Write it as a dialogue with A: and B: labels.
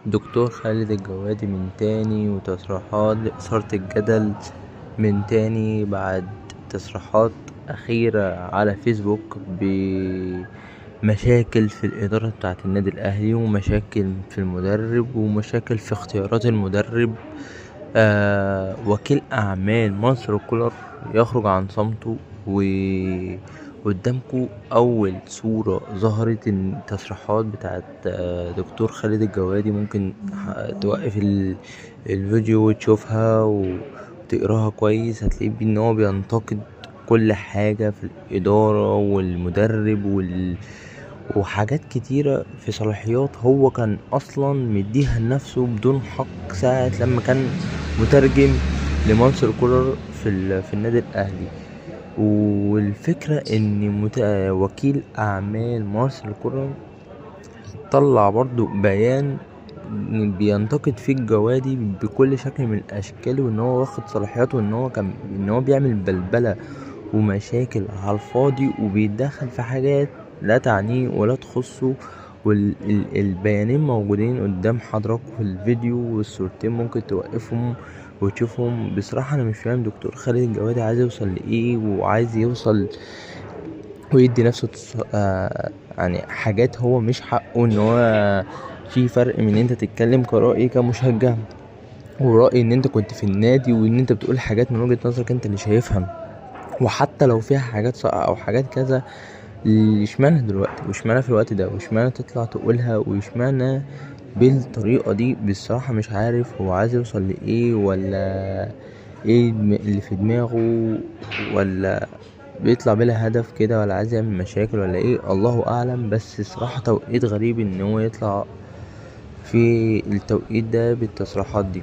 A: دكتور خالد الجوادي من تاني، وتصريحات لإثارة الجدل من تاني بعد تصريحات أخيرة على فيسبوك بمشاكل في الإدارة بتاعة النادي الأهلي، ومشاكل في المدرب، ومشاكل في اختيارات المدرب. وكيل أعمال مارسيل كولر يخرج عن صمته. وقدامكوا أول صورة ظهرت إن التصريحات بتاعت دكتور خالد الجوادي، ممكن توقف الفيديو وتشوفها وتقراها كويس. هتلاقيه إن هو بينتقد كل حاجة في الإدارة والمدرب وحاجات كتيرة في صلاحيات هو كان أصلا مديها لنفسه بدون حق ساعة لما كان مترجم لمارسيل كولر في النادي الأهلي. والفكرة إن وكيل أعمال مارسيل كولر طلع برضو بيان بينتقد فيه الجوادي بكل شكل من الأشكال، وإن هو واخد صلاحياته، إن هو بيعمل بلبلة ومشاكل على الفاضي، وبيتدخل في حاجات لا تعنيه ولا تخصه. والبيانين موجودين قدام حضراتكم في الفيديو، والصورتين ممكن توقفهم وتشوفهم. بصراحة أنا مش فاهم دكتور خالد الجوادي عايز يوصل لإيه، وعايز يوصل ويدي نفسه يعني حاجات هو مش حقه. إن هو في فرق من إن انت تتكلم كرأي كمشجع، ورأي ان انت كنت في النادي، وان انت بتقول حاجات من وجهة نظرك انت اللي شايفها، وحتى لو فيها حاجات صح او حاجات كذا. اشمعنى دلوقتي، واشمعنى في الوقت ده، واشمعنى تطلع تقولها، واشمعنى بالطريقة دي؟ بصراحة مش عارف هو عايز يوصل لإيه، ولا ايه اللي في دماغه، ولا بيطلع بلا هدف كده، ولا عايز يعمل مشاكل، ولا ايه، الله اعلم. بس صراحة توقيت غريب ان هو يطلع في التوقيت ده بالتصريحات دي.